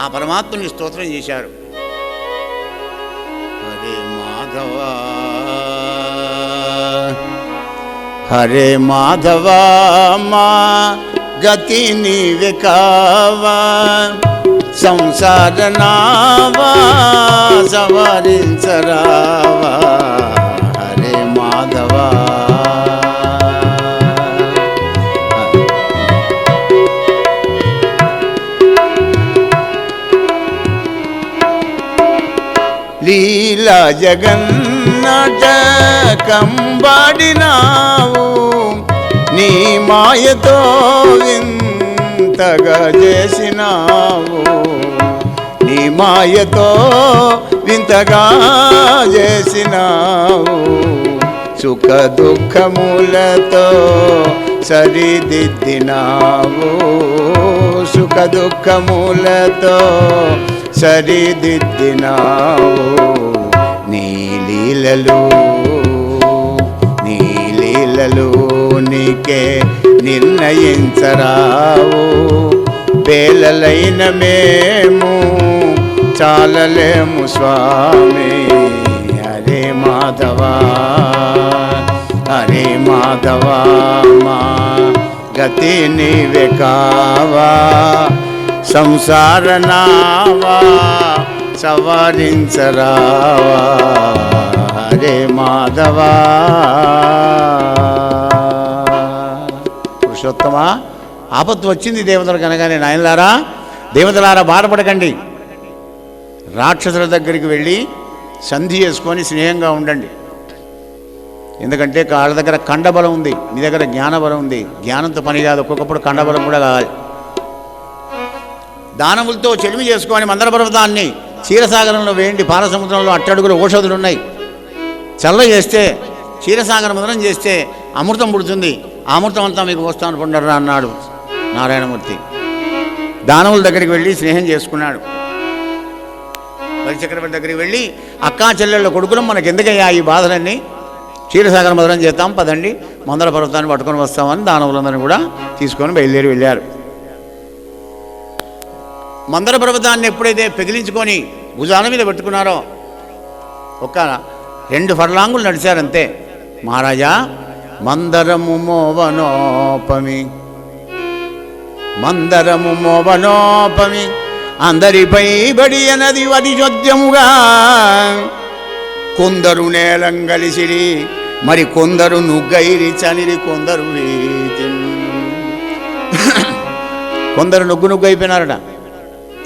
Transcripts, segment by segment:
ఆ పరమాత్మని స్తోత్రం చేశారు. హరే మాధవ హరే మాధవ మా గతి నీవే కావా, సంసార నావా సవరించరావా. హరే మాధవ లీలా జగన్నాటకంబాడినావు, నీ మాయతో వింతగా చేసినావు, నీ మాయతో వింతగా చేసినావు. సుఖ దుఃఖములతో సరిదిద్దినావు, సుఖ దుఃఖములతో సరిదిద్దినావు. నీ లీలలు నీకే నిర్ణయించరావు, వేలలైన మేము చాలలేము స్వామి. హరే మాధవ హరే మాధవ మా గతి నీవే కావా, సంసార నావా సవరించరావా. హరే మాధవ. పురుషోత్తమా, ఆపత్తు వచ్చింది దేవతలకు అనగానే, నాయనలారా దేవతలారా బాధపడకండి, రాక్షసుల దగ్గరికి వెళ్ళి సంధి చేసుకొని స్నేహంగా ఉండండి. ఎందుకంటే వాళ్ళ దగ్గర ఖండబలం ఉంది, మీ దగ్గర జ్ఞానబలం ఉంది. జ్ఞానంతో పని కాదు, ఒక్కొక్కప్పుడు ఖండబలం కూడా కావాలి. దానవులతో చెలిమి చేసుకొని మందర పర్వతాన్ని క్షీరసాగరంలో వేయండి. పాలసముద్రంలో అట్టడుగులు ఔషధులు ఉన్నాయి, చల్ల చేస్తే క్షీరసాగర మదనం చేస్తే అమృతం పుడుతుంది. ఆ అమృతం అంతా మీకు వస్తాను పండరా అన్నాడు నారాయణమూర్తి. దానవుల దగ్గరికి వెళ్ళి స్నేహం చేసుకున్నాడు. బలిచక్రవర్తి దగ్గరికి వెళ్ళి, అక్కా చెల్లెళ్ళ కొడుకులం మనకు ఎందుకయ్యా ఈ బాధలన్నీ, క్షీరసాగర మదనం చేద్దాం పదండి, మందర పర్వతాన్ని పట్టుకొని వస్తామని దానవులందరినీ కూడా తీసుకొని బయలుదేరి వెళ్ళారు. మందర పర్వతాన్ని ఎప్పుడైతే పెగిలించుకొని భుజాల మీద పెట్టుకున్నారో, ఒక 2 ఫర్లాంగులు నడిచారంతే. మహారాజా మందరము మోవనోపమి, మందరము మోవనోపమి, అందరిపై బడి అన్నది వది చోద్యముగా. కొందరు నేలంగలిసిరి, మరి కొందరు నుగ్గైరి చనిరి, కొందరు కొందరు నుగ్గు అయిపోయినారట,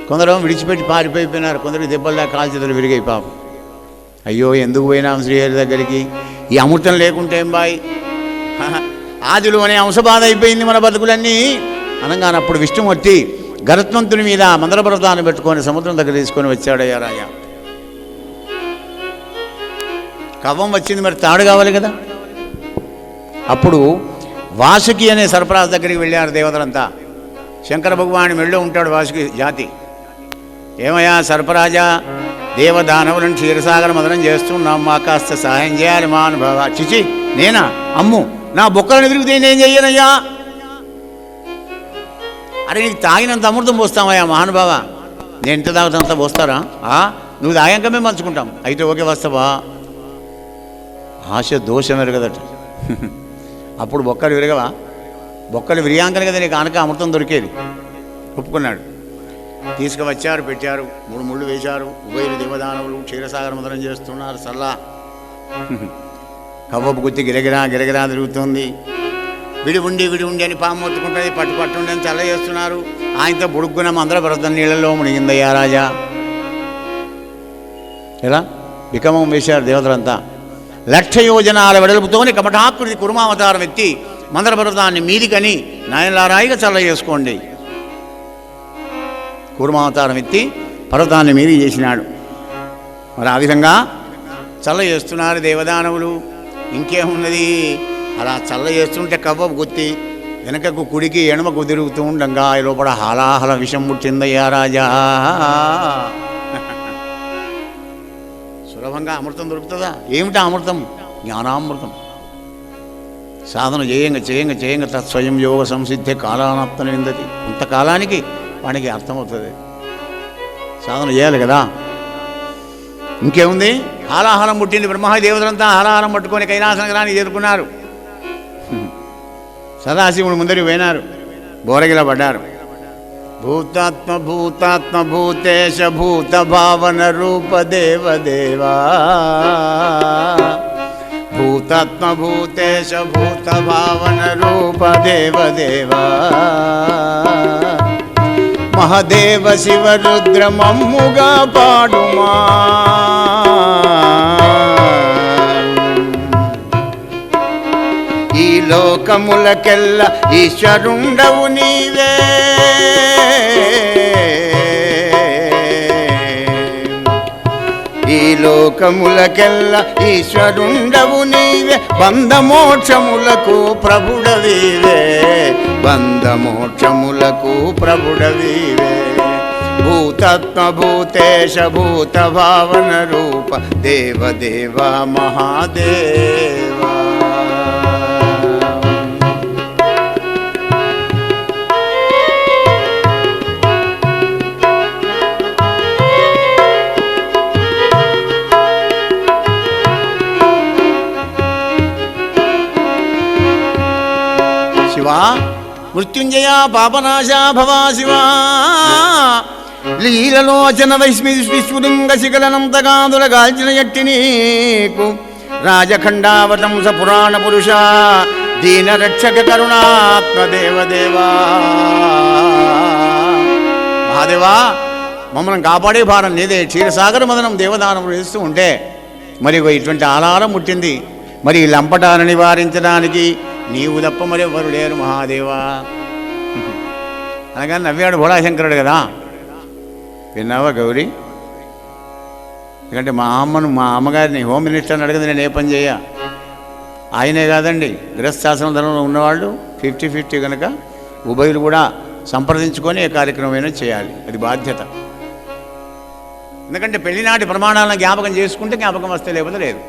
కొందరు విడిచిపెట్టి పారిపోయిపోయినారు, కొందరికి దెబ్బల్లా కాల్చేతులు విరిగాయి పాపం. అయ్యో ఎందుకు పోయినాం శ్రీహరి దగ్గరికి, ఈ అమృతం లేకుంటే ఏం బాయ్, ఆదిలో అనే అంశబాధ అయిపోయింది మన బతుకులన్నీ అనగానప్పుడు విష్ణుమూర్తి గరుత్మంతుని మీద మందర పర్వతాన్ని పెట్టుకొని సముద్రం దగ్గర తీసుకొని వచ్చాడయ్యా రాజా. కవ్వం వచ్చింది, మరి తాడు కావాలి కదా. అప్పుడు వాసుకి అనే సర్పరాజు దగ్గరికి వెళ్ళారు దేవతలంతా. శంకర భగవాని మెళ్ళో ఉంటాడు వాసుకి జాతి. ఏమయ్యా సర్పరాజా, దేవదానవులను క్షీరసాగర మదనం చేస్తున్నాం, మా కాస్త సహాయం చేయాలి మా అనుభవ. చిచి నేనా, అమ్ము నా బొక్కలను ఎదురుకుతే నేను చెయ్యనయ్యా. అరే నీకు తాగినంత అమృతం పోస్తామయ్యా మహానుభావ, నేను ఎంత తాగుతంత పోస్తారా, నువ్వు తాగాకమే మంచుకుంటాం. అయితే ఓకే వస్తావా. ఆశ దోషం ఎరగదట. అప్పుడు బొక్కలు విరగవా, బొక్కలు విరియాంకనే కదా నీకు ఆనక అమృతం దొరికేది. ఒప్పుకున్నాడు. తీసుకువచ్చారు, పెట్టారు, 3 ముళ్ళు వేశారు. ఉభయులు దేవదానవులు క్షీరసాగర మదనం చేస్తున్నారు. సల్లా కవ్వపు గుత్తి గిరగిరా గిరగిరా తిరుగుతుంది. విడి ఉండి అని పాము మొత్తుకుంటుంది, పట్టుండి అని చల్ల చేస్తున్నారు. ఆయనతో బుడుక్కున మందర పర్వతం నీళ్ళల్లో మునిగిందయ్యా రాజా. ఎలా వికమం వేశారు దేవతలంతా. 1,00,000 యోజనాల వెడల్పుతోని కపటాకృతి కుర్మావతారం ఎత్తి మందర పర్వతాన్ని మీదికని నాయనలారాయిగా చల్ల చేసుకోండి. కూర్మావతారం ఎత్తి పర్వతాన్ని మీది చేసినాడు. మరి ఆ విధంగా చల్ల చేస్తున్నారు దేవదానవులు. ఇంకేమున్నది, అలా చల్ల చేస్తుంటే కవ్వపు గుత్తి వెనకకు కుడికి ఎడమకు తిరుగుతూ ఉండంగా లోపల హాలాహల విషం ముట్టిందయ్యా రాజా. సులభంగా అమృతం దొరుకుతుందా? ఏమిటా అమృతం? జ్ఞానామృతం. సాధన చేయంగా తత్స్వయం యోగ సంసిద్ధి కాలానాప్త నిందతి. కొంతకాలానికి వానికి అర్థమవుతుంది. సాధన చేయాలి కదా. ఇంకేముంది, హాలాహలం పుట్టింది. బ్రహ్మాది దేవతలంతా హాలాహలం పట్టుకొని కైలాస నగరాన్ని చేరుకున్నారు. సదాశివుడు ముందరికి పోయినారు, బోరగిలా పడ్డారు. భూతాత్మ భూతాత్మ భూతేశ భూత భావన రూప దేవదేవా, భూతాత్మ భూతేశ భూత భావన రూప దేవదేవా, మహదేవ శివ రుద్ర మమ్ముగా పాడుమా, ఈ లోకములకెల్ల ఈశ్వరుండవు నీవే, ఈ లోకములకెల్ల ఈశ్వరుండవు నీవే, బంధమోక్షములకు ప్రభుడవీవే, బంధమోక్షములకు ప్రభుడవీవే, భూతాత్మ భూతేశ భూత భావన రూప దేవదేవ మహాదేవా. శివా మృత్యుంజయ పాపనాశ భవా శివా, లీలలోచన విస్ఫులింగ శిఖలనంతగాదుల గాల్చిన ఎట్టి నీకు, రాజఖండావతంస పురాణ పురుష దీన రక్షక కరుణాత్మ దేవదేవా. మహాదేవా, మమ్మల్ని కాపాడే భారం నీదే. క్షీరసాగర మదనం దేవదానములు వేస్తూ ఉంటే మరి ఇటువంటి ఆలారం పుట్టింది. మరి ఈ లంపటాన్ని నివారించడానికి నీవు తప్ప మరి ఎవరు లేరు మహాదేవా అనగానే నవ్వాడు భోళాశంకరుడు కదా. విన్నావా గౌరీ? ఎందుకంటే మా అమ్మగారిని హోమ్ మినిస్టర్ని అడిగింది నేను ఏ పని చేయ. ఆయనే కాదండి, గృహస్థాశ్రమ ధనంలో ఉన్నవాళ్ళు 50-50 కనుక ఉభయులు కూడా సంప్రదించుకొని ఏ కార్యక్రమమైనా చేయాలి, అది బాధ్యత. ఎందుకంటే పెళ్లినాటి ప్రమాణాలను జ్ఞాపకం చేసుకుంటే జ్ఞాపకం వస్తే, లేకపోతే లేదు.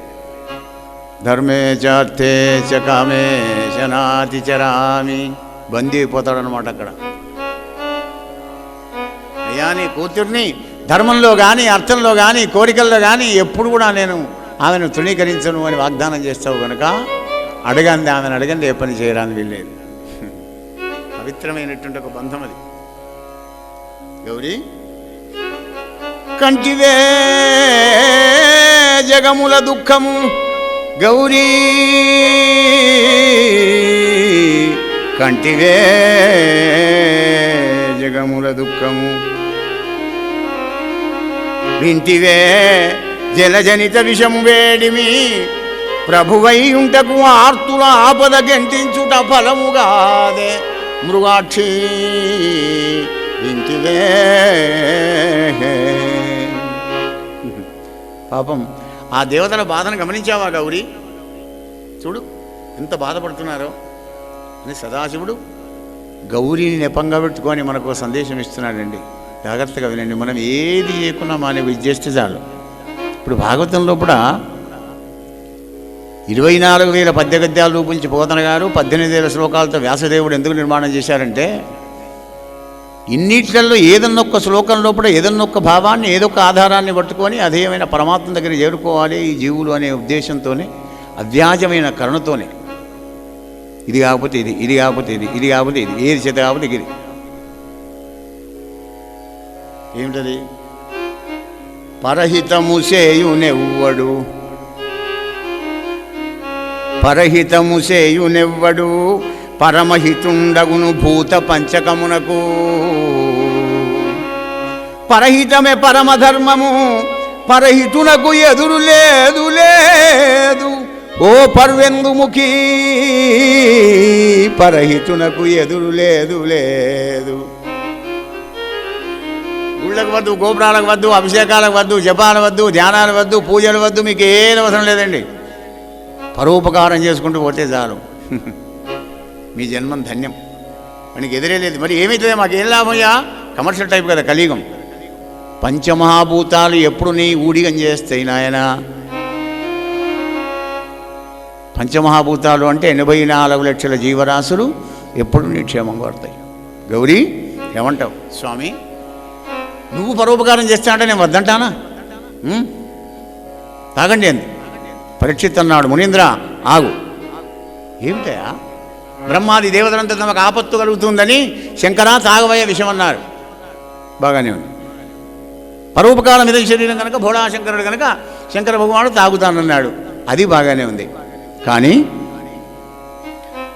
ధర్మే చార్థే చ కామే శనాతి చరామి, బందీ అయిపోతాడనమాట అక్కడ. అయ్యా నీ కూతుర్ని ధర్మంలో కానీ అర్థంలో కానీ కోరికల్లో కానీ ఎప్పుడు కూడా నేను ఆమెను తృణీకరించను అని వాగ్దానం చేస్తావు కనుక అడగంది, ఆమెను అడగండి, ఏ పని చేయడానికి వీల్లేదు. పవిత్రమైనటువంటి ఒక బంధం అది. గౌరీ కంటివే జగముల దుఃఖము, గౌరీ కంటివే జగముల దుఃఖము, వింటివే జలజనిత విషము వేడిమి, ప్రభువై ఉంటకు ఆర్తుల ఆపద గెంటించుట ఫలముగాదే, మృగాక్షి వింటివే. పాపం ఆ దేవతల బాధను గమనించావా గౌరీ? చూడు ఎంత బాధపడుతున్నారో అని సదాశివుడు గౌరీని నెపంగా పెట్టుకొని మనకు సందేశం ఇస్తున్నాడండి. జాగ్రత్తగా వినండి. మనం ఏది చేయకున్నా మన విద్యేస్తే చాలు. ఇప్పుడు భాగవతంలో కూడా 24,000 పద్య గద్యాలు రూపించి పోతన గారు 18,000 శ్లోకాలతో వ్యాసదేవుడు ఎందుకు నిర్మాణం చేశారంటే, ఇన్నిట్లలో ఏదన్నొక్క శ్లోకం లోపల ఏదన్నొక్క భావాన్ని ఏదొక్క ఆధారాన్ని పట్టుకొని అధేయమైన పరమాత్మ దగ్గర చేరుకోవాలి ఈ జీవులు అనే ఉద్దేశంతోనే, అవ్యాజమైన కరుణతోనే, ఇది కాకపోతే ఇది, ఇది కాకపోతే ఇది, ఇది కాకపోతే ఇది, ఏది చేత కాకపోతే ఇది. ఏమిటది? పరహితము చేయునెవ్వడు, పరహితము చేయునెవ్వడు, పరమహితుండగును భూత పంచకమునకు. పరహితమే పరమధర్మము, పరహితునకు ఎదురు లేదు లేదు. ఓ పర్వెందుముఖి, పరహితునకు ఎదురు లేదు లేదు. గుళ్ళకు వద్దు, గోపురాలకు వద్దు, అభిషేకాలకు వద్దు, జపాలు వద్దు, ధ్యానాలు వద్దు, పూజలు వద్దు, మీకు ఏం అవసరం లేదండి. పరోపకారం చేసుకుంటూ పోతే చాలు, మీ జన్మం ధన్యం. మనకి ఎదురే లేదు. మరి ఏమవుతుంది? మాకేం లాభమయ్యా? కమర్షియల్ టైప్ కదా కలియుగం. పంచమహాభూతాలు ఎప్పుడు నీ ఊడిగం చేస్తాయి నాయనా. పంచమహాభూతాలు అంటే 84 లక్షల జీవరాశులు ఎప్పుడు నీ క్షేమం కోరుతాయి. గౌరీ ఏమంటావు? స్వామి నువ్వు పరోపకారం చేస్తానంటే నేను వద్దంటానా? తాగండి అంది. పరీక్షిత్ అన్నాడు, మునీంద్ర ఆగు. ఏమిటయా? బ్రహ్మాది దేవతలంతా తమకు ఆపత్తు కలుగుతుందని శంకరా తాగవయ్య విషయం అన్నారు. బాగానే ఉంది. పరోపకారం మీద శరీరం కనుక భోళాశంకరుడు కనుక శంకర భగవానుడు తాగుతానన్నాడు. అది బాగానే ఉంది. కానీ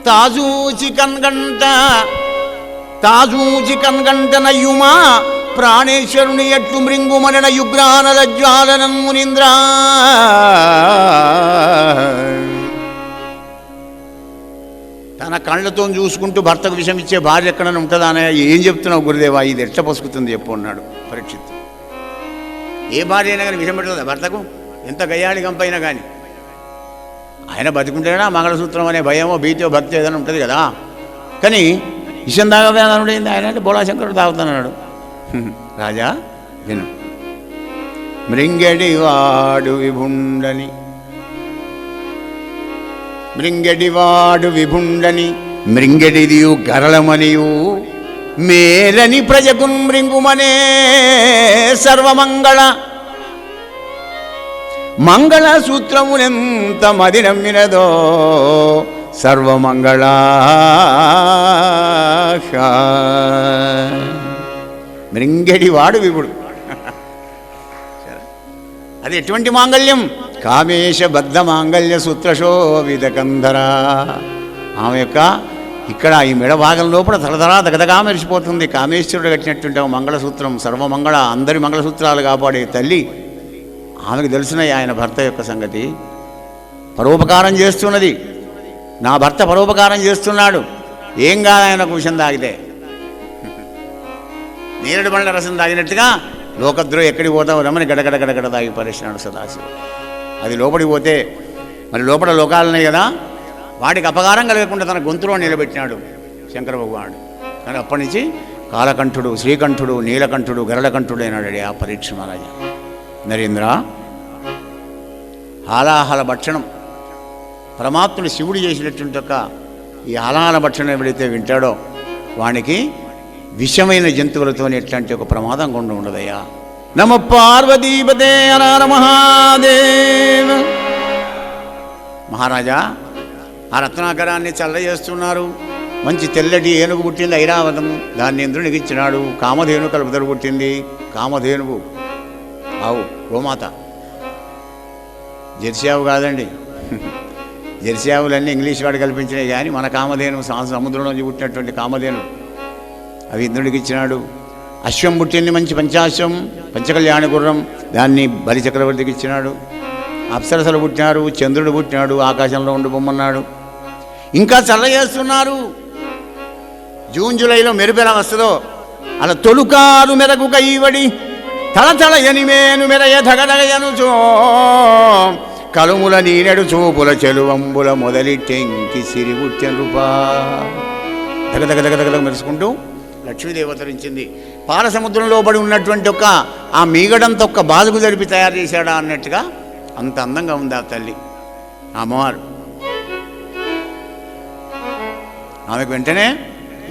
తాజూచి కన్గంట నయ్యుమా ప్రాణేశ్వరుని ఎట్లు మృంగుమనన యుగ్రానల జ్వాలనం మునీంద్ర. తన కళ్ళతో చూసుకుంటూ భర్తకు విషం ఇచ్చే భార్య ఎక్కడైనా ఉంటుందా అనే? ఏం చెప్తున్నావు గురుదేవా, ఇది ఎట్లా పసుకుతుంది చెప్పు అన్నాడు పరీక్షిత్. ఏ భార్య అయినా కానీ విషం పెట్టదా భర్తకు? ఎంత గయ్యాళి గంపైనా కానీ. ఆయన బతికుంటేనా మంగళసూత్రం అనే భయమో భీతో భక్తి ఏదైనా ఉంటుంది కదా. కానీ విషం తాగవేదనుడైంది ఆయన అంటే బోళాశంకరుడు తాగుతున్నాడు. రాజా విను. మృంగడివాడు విభుండని మృంగడిదియు గరళమనియు మేలని ప్రజకు మృంగుమనే సర్వమంగళ మంగళ సూత్రమునెంత మది నమ్మినదో సర్వమంగళ. మృంగడివాడు విభుడు. అది ఎటువంటి మాంగళ్యం? కామేశబద్ధ మాంగళ్య సూత్రశోభిత కంధర. ఆమె యొక్క ఇక్కడ ఈ మెడ భాగం లోపల తలతలా దగదగా మెరిసిపోతుంది. కామేశ్వరుడు కట్టినటువంటి మంగళసూత్రం సర్వమంగళ, అందరి మంగళసూత్రాలు కాపాడే తల్లి. ఆమెకు తెలుసున్నాయి ఆయన భర్త యొక్క సంగతి. పరోపకారం చేస్తున్నది. నా భర్త పరోపకారం చేస్తున్నాడు. ఏం కాదు ఆయనకు విషం తాగితే. నేరేడు పండ్ల రసం తాగినట్టుగా లోకద్రోహి ఎక్కడికి పోతావు రమ్మని గడగడ తాగి పరిశ్రాడు సదాశివుడు. అది లోపలికి పోతే మరి లోపల లోకాలున్నాయి కదా, వాటికి అపకారం కలగకుండా తన గొంతులో నిలబెట్టినాడు శంకర భగవానుడు. కానీ అప్పటి నుంచి కాలకంఠుడు, శ్రీకంఠుడు, నీలకంఠుడు, గరళకంఠుడు అయినాడు ఆ పరీక్ష మహారాజా. నరేంద్ర, హాలాహల భక్షణం పరమాత్ముడు శివుడు చేసినటువంటి ఒక ఈ హాలాహల భక్షణం ఎవడైతే వింటాడో వానికి విషమైన జంతువులతోని ఎట్లాంటి ఒక ప్రమాదం కొండ ఉండదయ్యా. నమ పార్వతీపతే హర మహాదేవ. మహారాజా, ఆ రత్నాకరాన్ని చల్లజేస్తున్నారు. మంచి తెల్లటి ఏనుగు పుట్టింది ఐరావతము. దాన్ని ఇంద్రునికి ఇచ్చినాడు. కామధేను కలుపుతడు పుట్టింది. కామధేనువు ఆవు గోమాత. జెర్సీ ఆవు కాదండి. జెర్సీ ఆవులన్నీ ఇంగ్లీష్ వాడు కల్పించినాయి. కానీ మన కామధేను సముద్రంలోంచి పుట్టినటువంటి కామధేను అవి ఇంద్రుడికి ఇచ్చినాడు. అశ్వం పుట్టింది, మంచి పంచాశ్వం, పంచకళ్యాణ గుర్రం. దాన్ని బలి చక్రవర్తికి ఇచ్చినాడు. అప్సరసలు పుట్టినారు. చంద్రుడు పుట్టినాడు, ఆకాశంలో ఉండి బొమ్మన్నాడు. ఇంకా చల్ల చేస్తున్నారు. జూన్ జూలైలో మెరుపెలా వస్తుందో అలా తొలుకారు మెరకు కైవడి తలతల ఎనిమేను మెరయ ధగధగయనుచో కలుముల నీనెడు చూపుల చెలువంబుల మొదలిట్టెంకి సిరిగుట్టెనుపా. దగదగదగదగ మెరుసుకుంటూ లక్ష్మీదేవి అవతరించింది. పాల సముద్రంలో పడి ఉన్నటువంటి ఒక ఆ మీగడంతో ఒక్క బాదుకు జరిపి తయారు చేశాడా అన్నట్టుగా అంత అందంగా ఉంది ఆ తల్లి, ఆ అమ్మవారు. ఆమెకు వెంటనే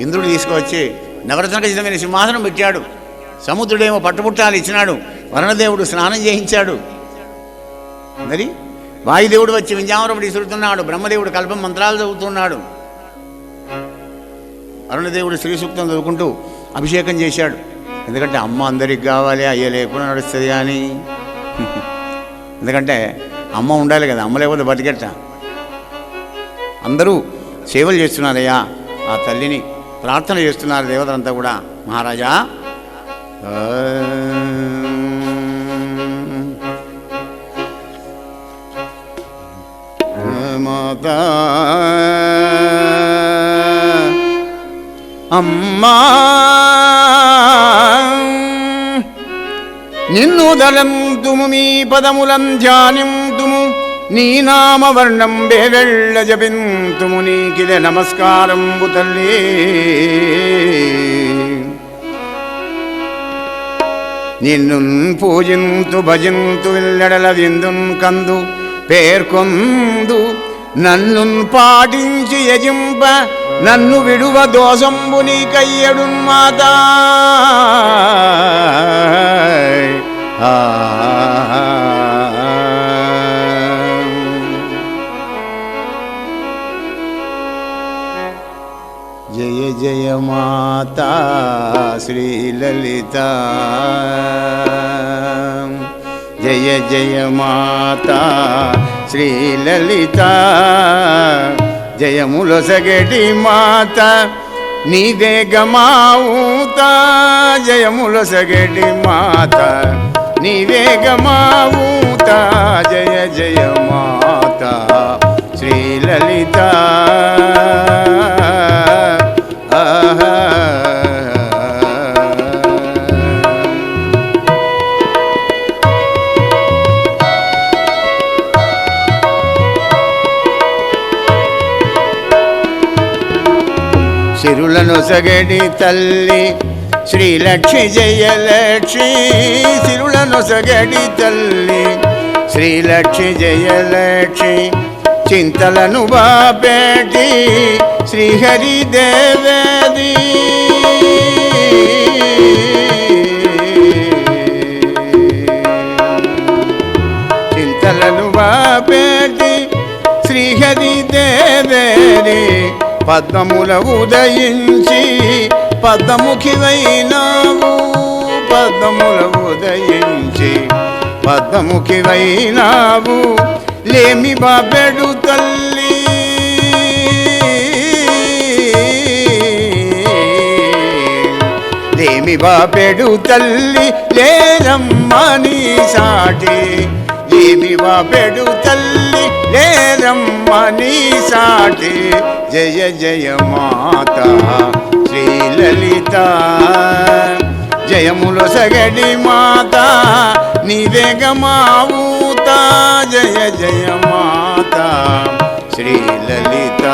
ఇంద్రుడు తీసుకువచ్చి నవరత్నఖచితమైన సింహాసనం పెట్టాడు. సముద్రుడేమో పట్టుపుట్టాలు ఇచ్చినాడు. వరుణదేవుడు స్నానం చేయించాడు. మరి వాయుదేవుడు వచ్చి వింజామరపడి ఇసురుతున్నాడు. బ్రహ్మదేవుడు కల్పం మంత్రాలు చదువుతున్నాడు. అరుణదేవుడు శ్రీ సూక్తం చదువుకుంటూ అభిషేకం చేశాడు. ఎందుకంటే అమ్మ అందరికి కావాలి, అయ్య లేకుండా నడుస్తుంది. కానీ ఎందుకంటే అమ్మ ఉండాలి కదా, అమ్మ లేకపోతే బతికెట్ట. అందరూ సేవలు చేస్తున్నారయ్యా, ఆ తల్లిని ప్రార్థన చేస్తున్నారు దేవతలంతా కూడా. మహారాజా, మాతా అమ్మా నిన్ను దళంతుము, మీ పదములం ధ్యానింతుము, నీ నామవర్ణం బేవెళ్ళ జపింతుము, నీకిదే నమస్కారంబు తల్లి. నిన్ను పూజింతు భజింతు విల్లడల విందున్ కందు పేర్కొందు, నన్ను పాటించి యజింప నన్ను విడువ దోషంబు నీకయ్యడు మాత జయ జయ మాతా శ్రీలలిత జయ జయ మాతా శ్రీలలిత జయములొసగటి మాత నీవే గమావుత జయములొసగటి మాత నీవే గమావుత జయ జయ మాత శ్రీలలిత సిరులనొసగడి తల్లి శ్రీలక్ష్మి జయలక్ష్మి సిరులనొసగడి తల్లి శ్రీలక్ష్మి జయలక్ష్మి చింతలను బాపేటి శ్రీహరి దేవేది చింతలను బాపేటి శ్రీహరి దేవేది పద్మముల ఉదయించి పద్మముఖివైనావు పద్మముల ఉదయించి పద్మముఖివైనావు లేమి బాబెడు తల్లి లేమి బాబెడు తల్లి లేరమ్మని సాటి లేమి బాబెడు తల్లి లేరమ్మని సాటి జయ జయ మాత శ్రీలలిత జయములొసగడి మాత నీవే గమావుత జయ జయ మాత శ్రీలలిత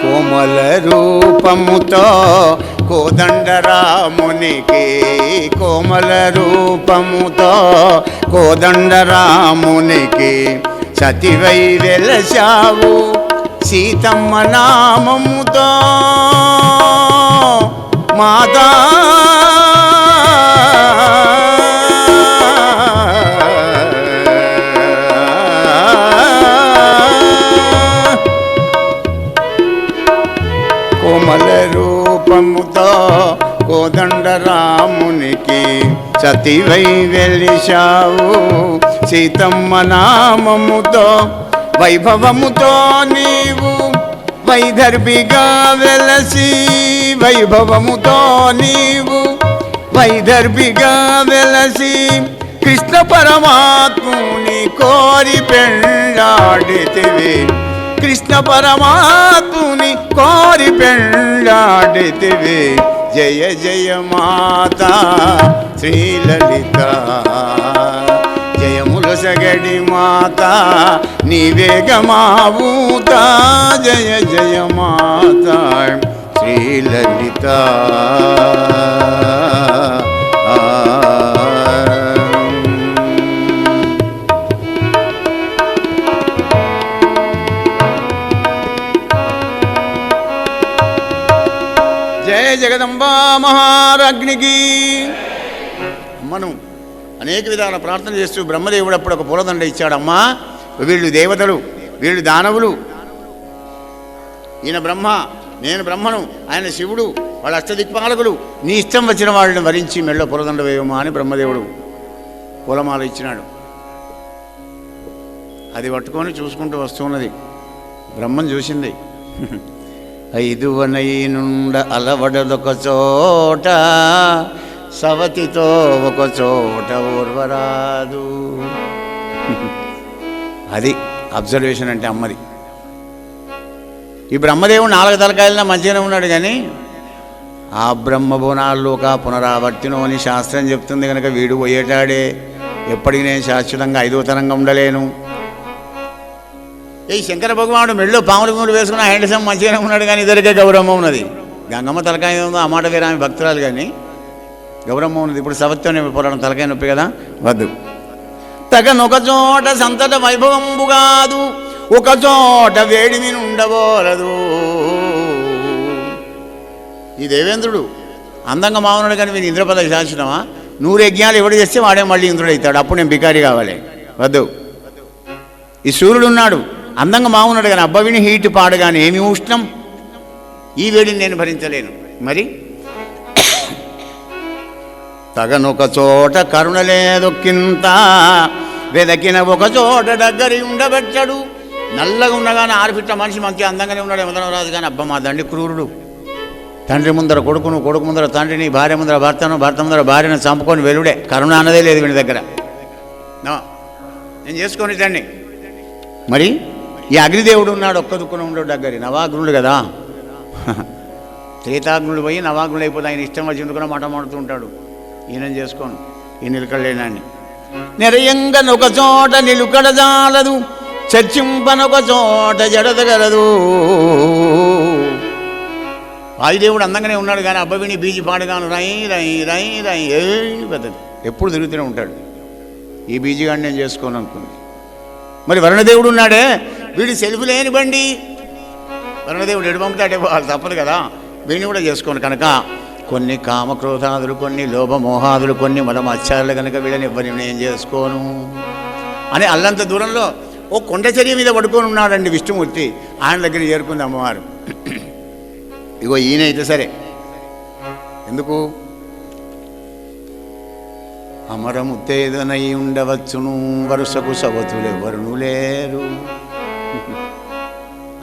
కోమల రూపముతో కోదండరామునికి కోమల రూపముతో కోదండరామునికి సతివై వెలశావు సీతమ్మ నామముతో మాతా కోమల రూపముతో కోదండరామునికి సతివై వెలిశావు సీతమ్మ నామముతో వైభవముతో నీవు వైదర్భిగా వెలసి వైభవముతో నీవు వైదర్భిగా వెలసి కృష్ణ పరమాత్ముని కోరి పెళ్ళాడితివి కృష్ణ పరమాత్ముని కోరి పెళ్ళాడితివి జయ జయ మాత శ్రీలలిత జయములొసగడి మాత నీవే గమావుత జయ జయ మాత శ్రీలలిత జయ జగదంబా మహారాజ్ఞికి. అమ్మను అనేక విధాల ప్రార్థన చేస్తూ బ్రహ్మదేవుడు అప్పుడు ఒక పూలదండ ఇచ్చాడమ్మా. వీళ్ళు దేవతలు, వీళ్ళు దానవులు, ఈయన బ్రహ్మ, నేను బ్రహ్మను, ఆయన శివుడు, వాళ్ళ అష్టదిక్పాలకులు, నీ ఇష్టం వచ్చిన వాళ్ళని వరించి మెళ్ళ పూలదండ వేయమా అని బ్రహ్మదేవుడు పూలమాల ఇచ్చినాడు. అది పట్టుకొని చూసుకుంటూ వస్తున్నది. బ్రహ్మను చూసింది. ఐదువనై నుండ అలవడదొక చోట సవతితో ఒక చోట ఓర్వరాదు. అది అబ్జర్వేషన్ అంటే అమ్మది. ఈ బ్రహ్మదేవుడు 4 తలకాయలన మంచిగానే ఉన్నాడు, కానీ ఆ బ్రహ్మబోనాల్లోక పునరావర్తినో అని శాస్త్రం చెప్తుంది కనుక వీడు పోయేటాడే. ఎప్పటికీ నేను శాశ్వతంగా 5వ తరంగా ఉండలేను. ఈ శంకర భగవానుడు మెళ్ళో పాముల మూడు వేసుకున్న హ్యాండ్సమ్ మంచిగానే ఉన్నాడు, కానీ ఇద్దరికే గౌరవం ఉన్నది. గంగమ్మ తలకాయ ఉందో ఆ మాట వేరే, ఆమె భక్తురాలు, కానీ గౌరవం ఉన్నది. ఇప్పుడు సవత్వనే పురాణం తలకాయ నొప్పి కదా, వద్దు. తగనొక చోట సంతట వైభవంబు కాదు, ఒక చోట వేడిమి ఉండబోరదు. ఈ దేవేంద్రుడు అందంగా మావున్నాడు, కానీ వీని ఇంద్రపదవి శాసనమా? 100 యజ్ఞాలు ఎవడు చేస్తే వాడే మళ్ళీ ఇంద్రుడు అవుతాడు. అప్పుడు నేను బికారి కావాలి, వద్దు. ఈ సూర్యుడు ఉన్నాడు, అందంగా మావున్నాడు, కానీ అబ్బవిని హీట్ పాడు, కానీ ఏమి ఉష్ణం, ఈ వేడిని నేను భరించలేను. మరి తగనొక చోట కరుణ లేదొక్కింత, వెదకిన ఒక చోట దగ్గరి ఉండబెట్టడు. నల్లగా ఉండగానే ఆరిపిట్ట మనిషి మంచి అందంగానే ఉన్నాడు యమధర్మరాజు, కానీ అబ్బ మా తండ్రి క్రూరుడు. తండ్రి ముందర కొడుకును, కొడుకు ముందర తండ్రిని, భార్య ముందర భర్తను, భర్త ముందర భార్యను చంపుకొని వెలుడే. కరుణ అన్నదే లేదు వీడి దగ్గర. నేను చేసుకొని తండ్రి. మరి ఈ అగ్నిదేవుడు ఉన్నాడు, ఒక్క దుక్కున ఉండడు దగ్గర. నవాగ్నుడు కదా, త్రేతాగ్నుడు పోయి నవాగ్నుడు అయిపోతే ఆయన ఇష్టం వచ్చి ఎందుకున్నా మాట మాడుతూ ఉంటాడు. ఈయన చేసుకోను, ఈ నిలకడలేనాన్ని. నిరయంగనొక చోట నిలుకడజాలదు, చర్చింపనొక చోట జడదగలదు. వాయుదేవుడు అందంగానే ఉన్నాడు, కానీ అబ్బవిని బీజి పాడుగాను రై రై రై రై ఏ పెద్దది ఎప్పుడు తిరుగుతూనే ఉంటాడు. ఈ బీజిగాడిని నేను చేసుకోను అనుకుంది. మరి వరుణదేవుడు ఉన్నాడే, వీడి సెల్ఫ్ లేని బండి. వరుణదేవుడు ఎడు పంపుతాడే వాళ్ళు తప్పదు కదా, వీడిని కూడా చేసుకోను. కనుక కొన్ని కామక్రోధాదులు, కొన్ని లోభమోహాదులు, కొన్ని మలమత్యాలు కనుక వీళ్ళని ఎవరిని నేను చేసుకోను అని అల్లంత దూరంలో ఓ కొండచర్య మీద పడుకొని ఉన్నాడండి విష్ణుమూర్తి. ఆయన దగ్గర చేరుకుంది అమ్మవారు. ఇగో ఈయన అయితే సరే, ఎందుకు అమరముత్తేదనై ఉండవచ్చును, వరుసకు సవతులు ఎవరును లేరు.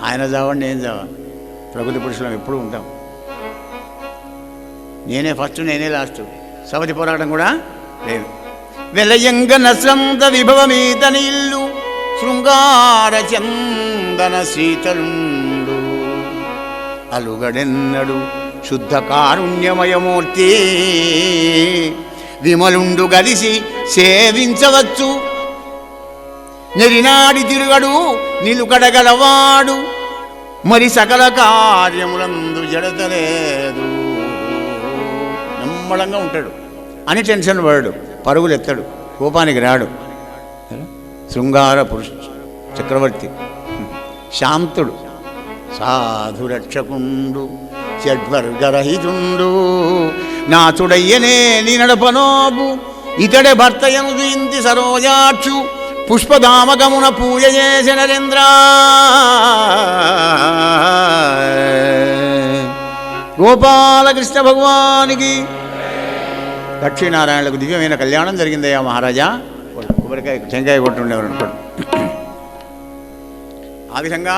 ఆయన చావండి, నేను చావా. ప్రకృతి పురుషులం ఎప్పుడు ఉంటాం. నేనే ఫస్ట్, నేనే లాస్ట్. సవతి పోరాటం కూడా లేదు. వెలయంగ నస్రంత విభవమీతని ఇల్లు, శృంగార చందన శీతలుండు. అలుగడెన్నడు శుద్ధ కారుణ్యమయమూర్తి, విమలుండు గలిసి సేవించవచ్చు. నెరినాడి తిరుగడు నిలుకడగలవాడు, మరి సకల కార్యములందు జడతలేదు. నమ్మడంగా ఉంటాడు, అని టెన్షన్ పడడు, పరుగులు ఎత్తాడు, కోపానికి రాడు. శృంగార పురుష చక్రవర్తి, శాంతుడు, సాధురక్షకుండు, షడ్వర్గరహితుండు. నాచుడయ్యనే నీ నడపనోబు, ఇతడే భర్తయను ఇంతి సరోజాక్షు. పుష్పధామకమున పూజ చేసిన నరేంద్ర. గోపాలకృష్ణ భగవానికి లక్ష్మీనారాయణలకు దివ్యమైన కళ్యాణం జరిగిందయ్యా మహారాజా. కొబ్బరికాయ టెంకాయ కొట్టుండేవారు అనుకోండి. ఆ విధంగా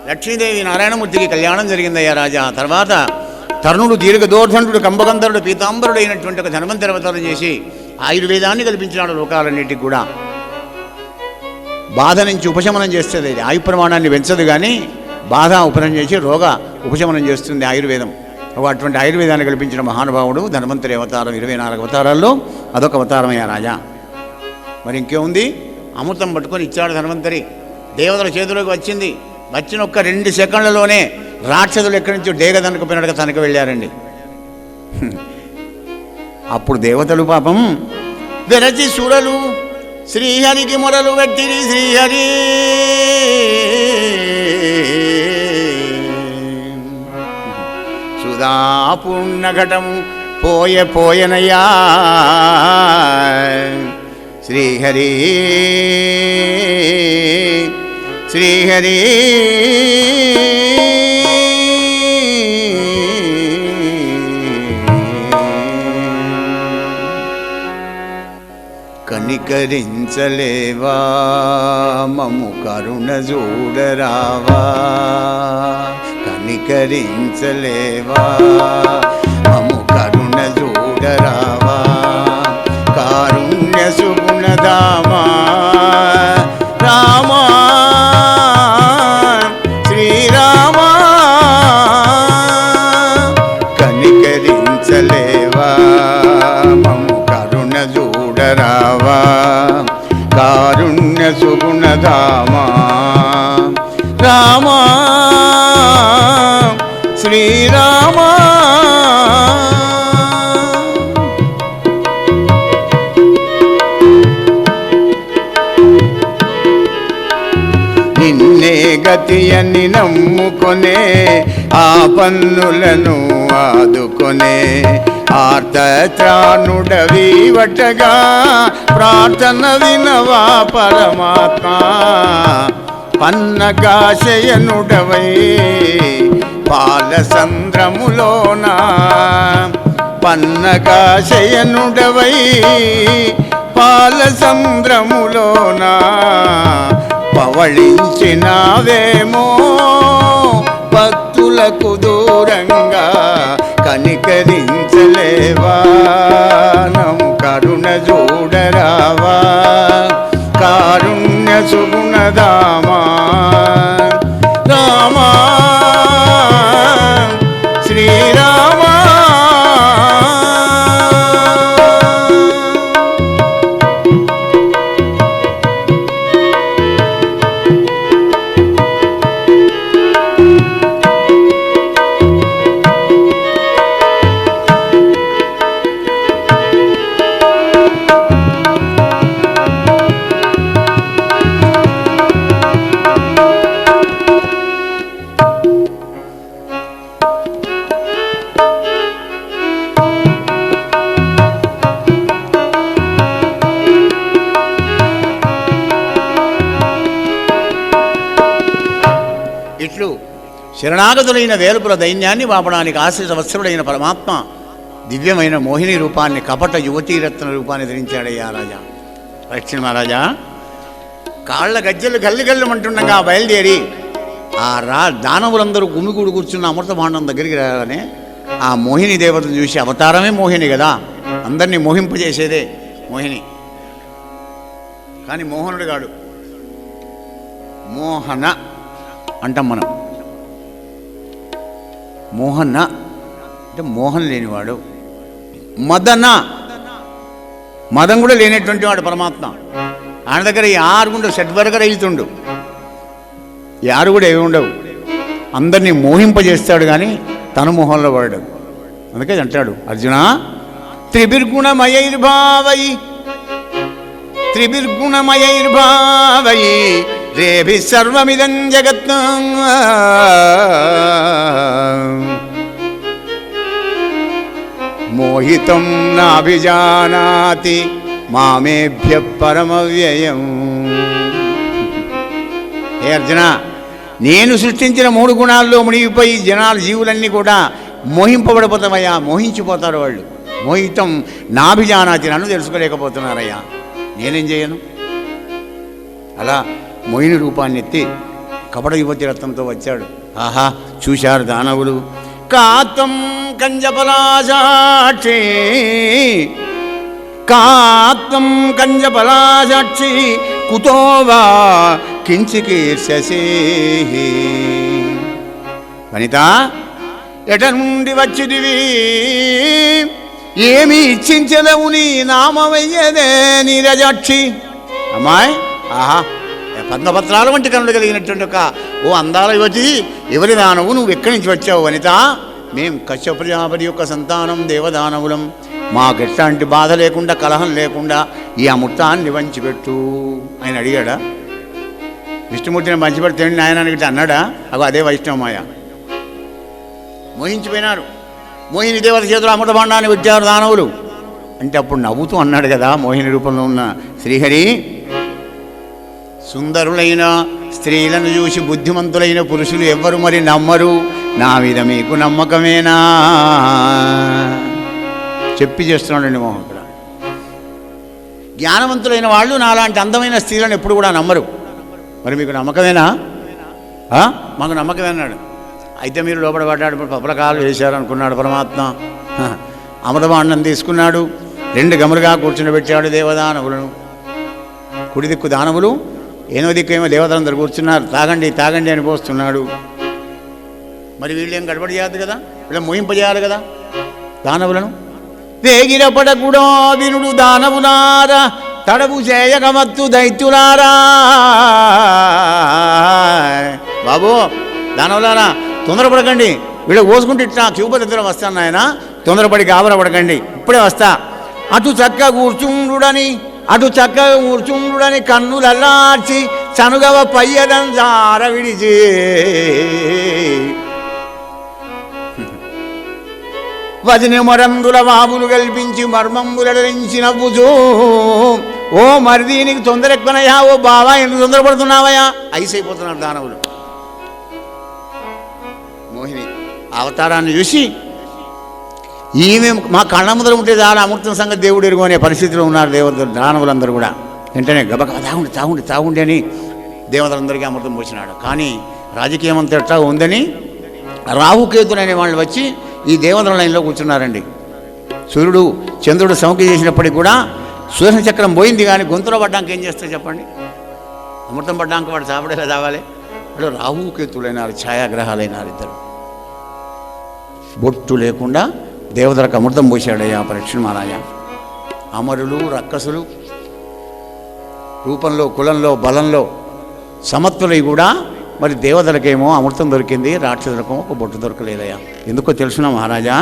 లక్ష్మీదేవి నారాయణమూర్తికి కళ్యాణం జరిగిందయ్యా రాజా. తర్వాత తరుణుడు దీర్ఘదోర్ధనుడు కంబగంధరుడు పీతాంబరుడు అయినటువంటి ఒక ధన్వంతరి అవతారం చేసి ఆయుర్వేదాన్ని కల్పించినాడు లోకాలన్నిటికి కూడా. బాధ నుంచి ఉపశమనం చేస్తుంది, ఆయు ప్రమాణాన్ని పెంచదు, కానీ బాధ ఉపశమనం చేసి రోగ ఉపశమనం చేస్తుంది ఆయుర్వేదం. అటువంటి ఆయుర్వేదాన్ని కల్పించిన మహానుభావుడు ధన్వంతరి అవతారం. 24 అవతారాల్లో అదొక అవతారమయ్యా రాజా. మరి ఇంకేముంది, అమృతం పట్టుకొని ఇచ్చాడు ధన్వంతరి. దేవతల చేతిలోకి వచ్చింది. వచ్చిన ఒక్క 2 సెకండ్లలోనే రాక్షసులు ఎక్కడి నుంచో డేగదనుకుపోయినట్టుగా తనకు వెళ్ళారండి. అప్పుడు దేవతలు పాపం వెరచి సురలు శ్రీహరికి మొరలు పెట్టిరి. శ్రీహరి సుధాపూర్ణ ఘటము పోయనయ్యా. శ్రీహరి శ్రీహరి కనికరించలేవా మము కరుణ చూడరావా. కనికరించలేవా మము కరుణ చూడరావా. కారుణ్య సుగుణధామా రామా శ్రీరామా. కనికరించలేవా మము కరుణ చూడరావా. కారుణ్య సుగుణధామా రామా శ్రీరామా నిన్నే గతియని నమ్ముకొనే ఆ పన్నులను ఆదుకొనే ఆర్తత్రాణుడవీవటగా ప్రార్థన వినవా పరమాత్మ పన్నగాశయనుడవై పాలసంద్రములోన పన్నగాశయనుడవై పాలసంద్రములోన పవళించినావేమో భక్తులకు దూరంగా కనికరించలేవా నము కరుణ చూడరావా కారుణ్య సుగుణదామా రామా శ్రీరామా ఇట్లు శరణాగతులైన వేలుపుల దైన్యాన్ని వాపడానికి ఆశ్రిత వత్సరుడైన పరమాత్మ దివ్యమైన మోహిని రూపాన్ని కపట యువతీరత్న రూపాన్ని ధరించాడయ్యా రాజా. లక్ష్మీ మహారాజా కాళ్ళ గజ్జలు గల్లి గల్లుమంటుండగా బయలుదేరి ఆ దానవులందరూ గుమిగూడు కూర్చున్న అమృతభాండం దగ్గరికి రాగానే ఆ మోహిని దేవతను చూసి, అవతారమే మోహిని కదా, అందరినీ మోహింపజేసేదే మోహిని, కానీ మోహనుడు కాడు. మోహన అంటాం మనం. మోహన అంటే మోహన్ లేనివాడు. మదన మదం కూడా లేనటువంటి వాడు పరమాత్మ. ఆయన దగ్గర ఈ ఆరుగుండు షడ్వర్గ రహితుండు, ఈ ఆరు కూడా ఏమి ఉండవు. అందరినీ మోహింపజేస్తాడు కానీ తన మోహంలో వాడు. అందుకే అంటాడు అర్జున, త్రిభిర్గుణమయైర్భావై త్రిభిర్గుణమయైర్భావై రేభి సర్వమిదం జగత్ మోహితం నాభిజానాతి మామేభ్య పరమవ్యయం. హే అర్జున, నేను సృష్టించిన 3 గుణాల్లో మునిగిపోయి జీవులన్నీ కూడా మోహింపబడిపోతామయ్యా, మోహించిపోతారు వాళ్ళు. మోహితం నాభిజానాతి, నన్ను తెలుసుకోలేకపోతున్నారయ్యా, నేనేం చేయను. అలా మోహిని రూపాన్ని ఎత్తి కపట యువతి రత్నంతో వచ్చాడు. ఆహా, చూశారు దానవులు. కాతం కంజపలాసాక్షి కాతం కంజపలాసాక్షి కుతోవా కించికీర్షసి. వనిత, ఎట నుండి వచ్చిదివి, ఏమి ఇచ్చించదవు నీ నామవయ్యదే నీరజాక్షి. అమ్మాయి, ఆహా, పద్మపత్రాల వంటి కనులు కలిగినటువంటి ఒక ఓ అందాల యువతి, ఎవరి దానవు, నువ్వు ఎక్కడి నుంచి వచ్చావు వనిత? మేం కశ్యప ప్రజాపతి యొక్క సంతానం, దేవదానవులం. మాకు ఎట్లాంటి బాధ లేకుండా, కలహం లేకుండా ఈ అమృతాన్ని వంచిపెట్టు ఆయన అడిగాడా? విష్ణుమూర్తిని పంచిపెడితే ఆయన ఇట్లా అన్నాడా? అగో అదే వైష్ణవమాయ. మోహించిపోయినారు. మోహిని దేవత చేతులు అమృత భాండాన్ని పెట్టారు దానవులు. అంటే అప్పుడు నవ్వుతూ అన్నాడు కదా మోహిని రూపంలో ఉన్న శ్రీహరి, సుందరులైన స్త్రీలను చూసి బుద్ధిమంతులైన పురుషులు ఎవ్వరు మరి నమ్మరు, నా మీద మీకు నమ్మకమేనా? చెప్పి చేస్తున్నాడండి మోహన్. ఇక్కడ జ్ఞానవంతులైన వాళ్ళు నాలాంటి అందమైన స్త్రీలను ఎప్పుడు కూడా నమ్మరు. మరి మీకు నమ్మకమేనా? మాకు నమ్మకమేనాడు. అయితే మీరు లోపల పడ్డాడు, పపలకాలు వేశారు అనుకున్నాడు పరమాత్మ. అమృతభాండం తీసుకున్నాడు, 2 గములుగా కూర్చుండబెట్టాడు దేవదానవులను. కుడి దిక్కు దానవులు, ఏనో దిక్కు ఏమో దేవతలందరూ కూర్చున్నారు. తాగండి తాగండి అని పోస్తున్నాడు. మరి వీళ్ళేం గడబడి చేయద్దు కదా, వీళ్ళని మోహింపజేయాలి కదా దానవులను. వేగిరపడకుడో వినుడు దానవులారా, తడవు చేయగమత్తు దైత్యులారా. బాబు దానవులారా తొందరపడకండి, వీళ్ళు కోసుకుంటే ఇట్లా చూపు దగ్గర వస్తాను నాయన, తొందరపడి గాబరపడకండి, ఇప్పుడే వస్తా. అటు చక్కగా కూర్చుండుడని కన్నులల్లార్చి చనుగవ పయ్యడం జార విడిచి వదిన మరందుల బాబులు కల్పించి మర్మంబులరించి నవ్వుచూ, ఓ మరిది నీకు తొందర ఎక్కువనయ్యా, ఓ బావా ఎందుకు తొందరపడుతున్నావయ్యా, ఐసైపోతున్నారు దానవులు. మోహిని అవతారాన్ని చూసి ఈమె మా కళ్ళ ముందర ఉంటే చాలా అమృతం సంగతి దేవుడు ఎరుగు అనే పరిస్థితిలో ఉన్నారు దానవులందరూ కూడా. వెంటనే గబగబ తాగుండి అని దేవతలందరికీ అమృతం పోసినాడు. కానీ రాజకీయం అంతా ఎట్లా ఉందని రాహుకేతులు అనే వాళ్ళు వచ్చి ఈ దేవతల లైన్లో కూర్చున్నారండి. సూర్యుడు చంద్రుడు సౌఖ్య చేసినప్పటికీ కూడా సుదర్శన చక్రం పోయింది, కానీ గొంతులో పడ్డానికి ఏం చేస్తారు చెప్పండి? అమృతం పడ్డానికి వాడు చాపడేలా చావాలి. వాడు రాహుకేతులైనారు, ఛాయాగ్రహాలైనారు ఇద్దరు. బొట్టు లేకుండా దేవతలకు అమృతం పోసాడయ్యా పరీక్ష మహారాజా. అమరులు రక్కసులు రూపంలో కులంలో బలంలో సమత్తులై కూడా మరి దేవతలకేమో అమృతం దొరికింది, రాక్షసులకేమో ఒక బొట్టు దొరకలేదయ్యా. ఎందుకో తెలుసునా మహారాజా?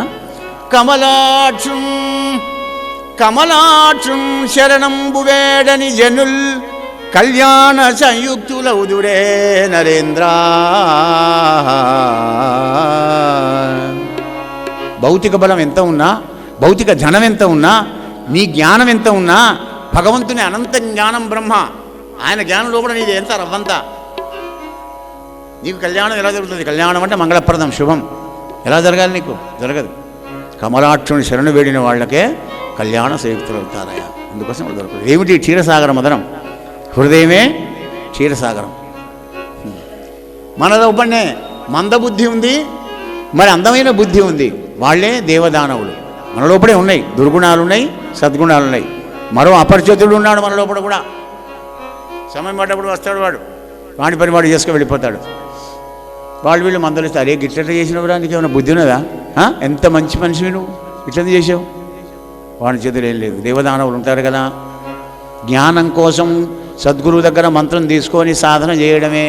కమలాక్షం శరణంబు వేడని జనుల్ కళ్యాణ సంయుక్తులౌదురే నరేంద్ర. భౌతిక బలం ఎంత ఉన్నా, భౌతిక ధనం ఎంత ఉన్నా, నీ జ్ఞానం ఎంత ఉన్నా, భగవంతుని అనంత జ్ఞానం బ్రహ్మ, ఆయన జ్ఞానం లోపల నీది ఎంత రవ్వంతా. నీకు కళ్యాణం ఎలా జరుగుతుంది? కళ్యాణం అంటే మంగళప్రదం, శుభం. ఎలా జరగాలి? నీకు జరగదు. కమలాక్షుని శరణు వేడిన వాళ్ళకే కళ్యాణ సంయుక్తులు అవుతారయ్యా. అందుకోసం వాళ్ళు దొరకదు. ఏమిటి? క్షీరసాగర మదనం. హృదయమే క్షీరసాగరం. మనలో పన్నే మందబుద్ధి ఉంది, మరి అందమైన బుద్ధి ఉంది. వాళ్ళే దేవదానవులు. మన లోపలే ఉన్నాయి, దుర్గుణాలు ఉన్నాయి, సద్గుణాలు ఉన్నాయి. మరో అపరిచితుడు ఉన్నాడు మన లోపల కూడా. సమయం పడ్డప్పుడు వస్తాడు వాడు, వాడి పని వాడు చేసుకు వెళ్ళిపోతాడు. వీళ్ళు మందలిస్తే, అరే గిట్లట్లా చేసినప్పుడు నీకు ఏమైనా బుద్ధి ఉన్నదా? ఎంత మంచి మనిషివి నువ్వు, ఇట్లా చేసావు. వాడి చేతులు ఏం లేదు. దేవదానవులు ఉంటారు కదా. జ్ఞానం కోసం సద్గురువు దగ్గర మంత్రం తీసుకొని సాధన చేయడమే.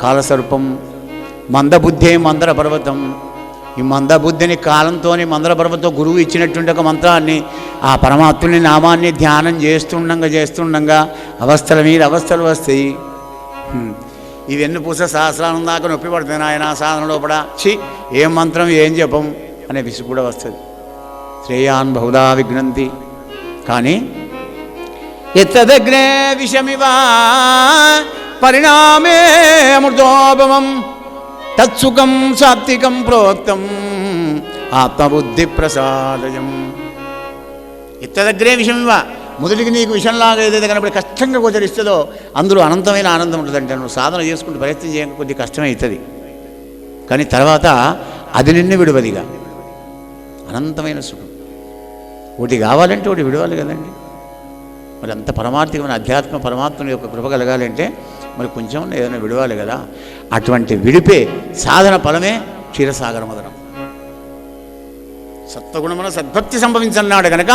కాలసర్పం, మందబుద్ధే మందర పర్వతం. ఈ మందబుద్ధిని కాలంతో మందర పర్వతం గురువు ఇచ్చినటువంటి ఒక మంత్రాన్ని, ఆ పరమాత్ముని నామాన్ని ధ్యానం చేస్తుండగా అవస్థల మీద అవస్థలు వస్తాయి. ఇవి ఎన్ని పూస సహస్రానం దాకా నొప్పి పడుతుంది ఆయన సాధన లోపల. ఏం మంత్రం ఏం జపం అనే విసుగు కూడా వస్తుంది. శ్రేయాన్ బహుదా విఘ్నంతి. కానీ ఎత్తదగ్నే విషమివా పరిణామే అమృతోపమం తత్సుఖం సాత్వికం ప్రోక్తం ఆత్మబుద్ధి ప్రసాదయం. ఎత్తదగ్రే విషమివా, మొదటికి నీకు విషంలాగా ఏదైతే కనబడి కష్టంగా గోచరిస్తుందో అందులో అనంతమైన ఆనందం ఉంటుందంటే, నువ్వు సాధన చేసుకుంటూ ప్రయత్నం చేయక కొద్ది కష్టమే అవుతుంది. కానీ తర్వాత అది నిన్ను విడువదిగా అనంతమైన సుఖం. ఒకటి కావాలంటే ఒకటి విడవాలి కదండి. మరి అంత పరమార్థికమైన అధ్యాత్మ పరమాత్మని యొక్క కృప కలగాలంటే మరి కొంచెం ఏదైనా విడవాలి కదా. అటువంటి విడిపే సాధన ఫలమే క్షీరసాగర మదనం. సత్వగుణమున సద్భక్తి సంభవించన్నాడు కనుక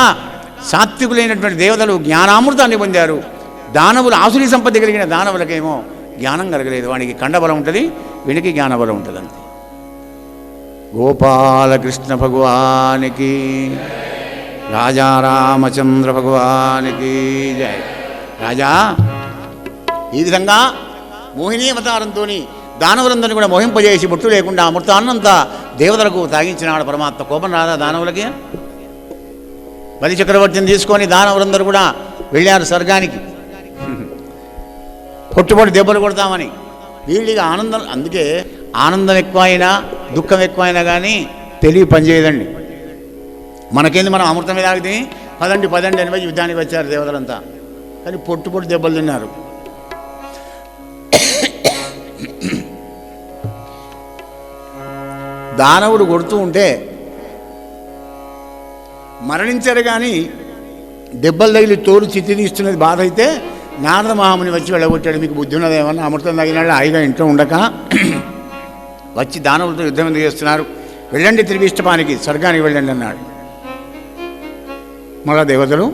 సాత్వికులైనటువంటి దేవతలు జ్ఞానామృతాన్ని పొందారు. దానవులు ఆసురీ సంపత్తి కలిగిన దానవులకేమో జ్ఞానం కలగలేదు. వానికి కండబలం ఉంటుంది, వీనికి జ్ఞానబలం ఉంటుంది అంతే. గోపాలకృష్ణ భగవానికి, రాజా రామచంద్ర భగవానికి జయ. రాజా ఈ విధంగా మోహిని అవతారంతో దానవులందరినీ కూడా మోహింపజేసి బొట్టు లేకుండా అమృతాన్నంతా దేవతలకు తాగించినాడు పరమాత్మ. కోపం రాదా దానవులకి? బలి చక్రవర్తిని తీసుకొని దానవులందరూ కూడా వెళ్ళారు స్వర్గానికి. పొట్టుపొట్టు దెబ్బలు కొడతామని. వీళ్ళకి ఆనందం, అందుకే ఆనందం ఎక్కువైనా దుఃఖం ఎక్కువైనా కానీ తెలివి పనిచేయదండి. మనకేంది, మనం అమృతం మీద ఆగితే పదండి అని యుద్ధానికి వచ్చారు దేవతలంతా. కానీ పొట్టు దెబ్బలు తిన్నారు. దానవుడు కొడుతూ ఉంటే మరణించారు, కానీ దెబ్బలు తగిలి తోలు చిత్తి తీస్తున్నది బాధ అయితే నారద మహాముని వచ్చి వెళ్ళగొట్టాడు. మీకు బుద్ధి ఉన్నదేమన్నా, అమృతం తగినాడు హాయిగా ఇంట్లో ఉండక వచ్చి దానవులతో యుద్ధం ఎందుకు చేస్తున్నారు, వెళ్ళండి త్రివిష్టపానికి, స్వర్గానికి వెళ్ళండి అన్నాడు. మళ్ళా దేవతలు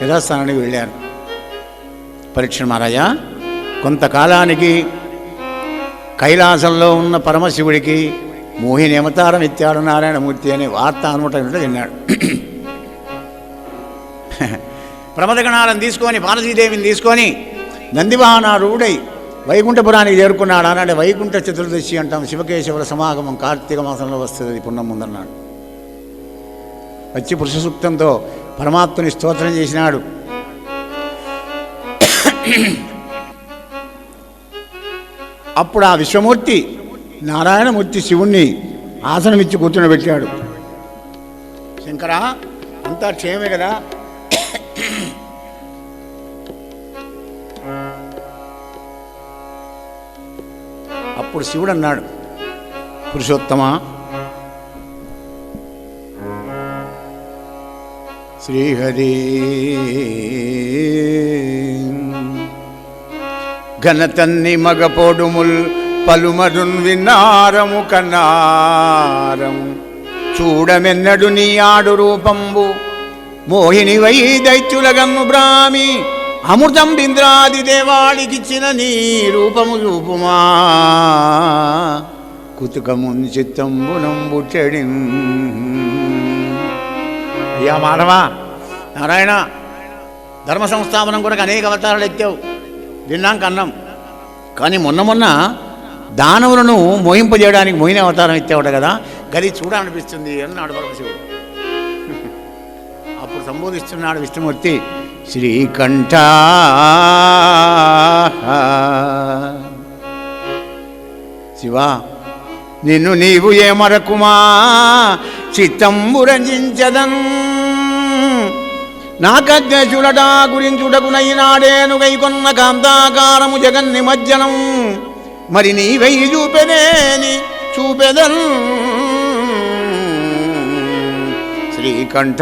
యథాస్థానానికి వెళ్ళారు. పరీక్ష మహారాజా కొంతకాలానికి కైలాసంలో ఉన్న పరమశివుడికి మోహిని అవతారం ఎత్తాడు నారాయణమూర్తి అనే వార్త అనుమటంలో విన్నాడు. ప్రమదగణాలను తీసుకొని పార్వతీదేవిని తీసుకొని నందివాహనారూఢై వైకుంఠపురానికి చేరుకున్నాడు. అన్నాడు వైకుంఠ చతుర్దశి అంటాం. శివకేశవుల సమాగమం కార్తీక మాసంలో వస్తుంది పుణ్యం ముందన్నాడు. వచ్చి పురుష సూక్తంతో పరమాత్మని స్తోత్రం చేసినాడు. అప్పుడు ఆ విశ్వమూర్తి నారాయణమూర్తి శివుణ్ణి ఆసనమిచ్చి కూర్చునబెట్టాడు. శంకరా, అంతా క్షేమే కదా? అప్పుడు శివుడు అన్నాడు, పురుషోత్తమ, శ్రీహరి ఘనతన్ని మగపోడుముల్ పలుమరున్ విన్నారము కన్నారము చూడమెన్నడు నీ ఆడు రూపంబు మోహిని వై దైత్యులగన్ను బ్రాహ్మి అమృతం బింద్రాది దేవాళికిచ్చిన నీ రూపము రూపుమా కుతుకమున్ చిత్తంబునంబుచెడి. అయ్యా మాధవా, నారాయణ, ధర్మ సంస్థాపనం కొరకు అనేక అవతారాలు ఎత్తావు, విన్నాం కన్నాం. కానీ మొన్న దానవులను మోహింపజేయడానికి మోహిని అవతారం ఎత్తావుట కదా, గది చూడాలనిపిస్తుంది అన్నాడు పరమశివుడు. అప్పుడు సంబోధిస్తున్నాడు విష్ణుమూర్తి, శ్రీకంఠ శివా, నిన్ను నీవు ఏమరకుమా చిత్తంబు రంజించదన్ నాకజ్ఞ చూడటా గురించుటకునైనాడేను గైకొన్న కాంతాకారము జగన్నిమజ్జనం మరి నీవై చూపెదేని చూపెదన్ శ్రీకంఠ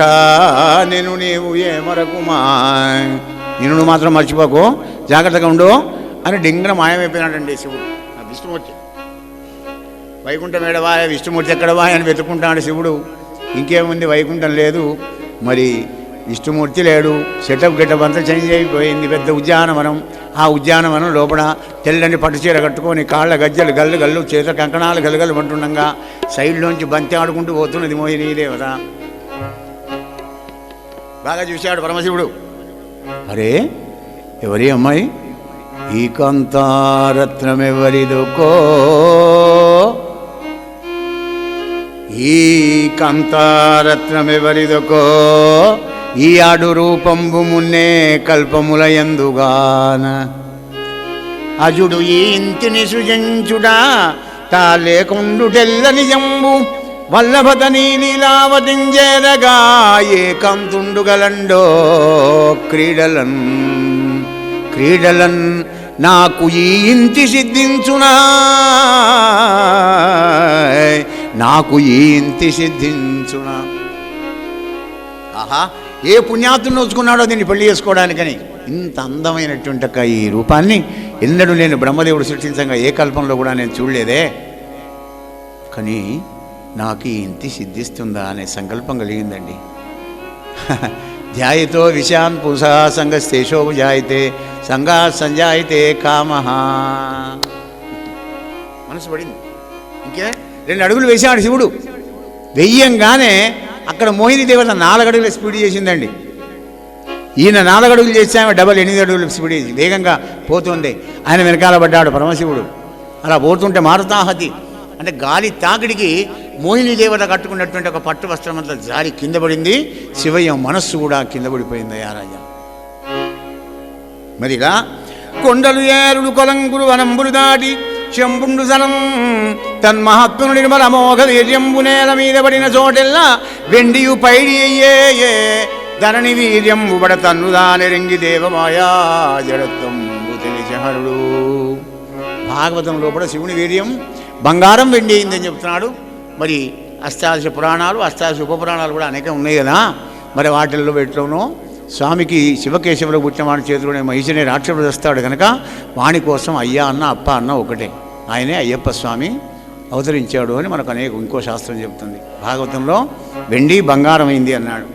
నేను నీవు ఏమరకుమా, నిన్ను మాత్రం మర్చిపోకు, జాగ్రత్తగా ఉండు అని డింగ్ర మాయమైపోయినాడండి శివుడు. విష్ణుమూర్తి వైకుంఠం ఏడవాయ, విష్ణుమూర్తి ఎక్కడవాయ అని వెతుక్కుంటాడు శివుడు. ఇంకేముంది, వైకుంఠం లేదు, మరి విష్ణుమూర్తి లేడు. సెటప్ గెటప్ అంతా చేంజ్ అయిపోయింది. పెద్ద ఉద్యానవనం. ఆ ఉద్యానవనం లోపల తెల్లని పట్టుచీర కట్టుకొని కాళ్ళ గజ్జలు గల్లు గల్లు, చేత కంకణాలు గలగలు అంటుండగా సైడ్లోంచి బంతి ఆడుకుంటూ పోతున్నది మోహిని దేవత. బాగా చూశాడు పరమశివుడు. అరే, ఎవరి అమ్మాయి? ఈ కాంతారత్నం ఎవరిదోకో, ఈ కాంతారత్నం ఎవరిదోకో, ఈ ఆడు రూపంబు మున్నే కల్పముల యందుగాన అజుడు ఈ ఇంటిని సృజించుడా తా లేకుండుటెల్ల నిజంబు వల్లభత నీ లీలావతించేరగా ఏ కంతుండుగలండో క్రీడలన్ క్రీడలన్ నాకు ఈ ఇంటి సిద్ధించునా, నాకు ఈ ఇంటి సిద్ధించునా. ఆహా, ఏ పుణ్యాత్తుని నోచుకున్నాడో దీన్ని పెళ్లి చేసుకోవడానికని. ఇంత అందమైనటువంటి ఈ రూపాన్ని ఎన్నడూ నేను బ్రహ్మదేవుడు సృష్టించగా ఏ కల్పంలో కూడా నేను చూడలేదే. కానీ నాకు ఈ ఇంటి సిద్ధిస్తుందా అనే సంకల్పం కలిగిందండి. ధ్యాయతో విషయాన్ పురుషా సంగస్తేషో జాయితే సంగా సంజాయితే కామహ. మనసు పడింది. ఇంకే 2 అడుగులు వేసాడు శివుడు. వెయ్యంగానే అక్కడ మోహిని దేవత 4 అడుగుల స్పీడ్ చేసిందండి. ఈయన 4 అడుగులు చేసామే డబల్ 8 అడుగుల స్పీడ్ చేసి వేగంగా పోతుంది. ఆయన వెనకాల పడ్డాడు పరమశివుడు. అలా పోతుంటే మారుతాహతి అంటే గాలి తాకిడికి మోహిని దేవత కట్టుకున్నటువంటి ఒక పట్టు వస్త్రం అంతా జారి కింద పడింది. శివయ్య మనస్సు కూడా కింద పడిపోయింది. ఆ రాజా మరిగా కొండలు ఏరుడు కొలంగులు వనంబులు దాటి శంభుండు సలం తన్మహాత్ముని నిర్మల మోఘ వీర్యంబు నేల మీద పడిన చోటెల్లా వెండియు పైడి అయ్యే ధరణి వీర్యంబు బడ తన్నుదాని రంగి దేవమాయా జడత్వంబు తెలిసహరుడు. భాగవతం లోపల శివుని వీర్యం బంగారం వెండి అయిందని చెప్తున్నాడు. మరి అష్టాదశ పురాణాలు, అష్టాదశ ఉపపురాణాలు కూడా అనేక ఉన్నాయి కదా. మరి వాటిల్లో పెట్టలోనూ స్వామికి శివకేశవులకు పుట్టిన వాడి చేతిలోనే మహిషిని రాక్షసుడు వస్తాడు కనుక వాణి కోసం అయ్యా అన్న అప్ప అన్న ఒకటే, ఆయనే అయ్యప్ప స్వామి అవతరించాడు అని మనకు ఇంకో శాస్త్రం చెప్తుంది. భాగవతంలో వెండి బంగారం అయింది అన్నాడు.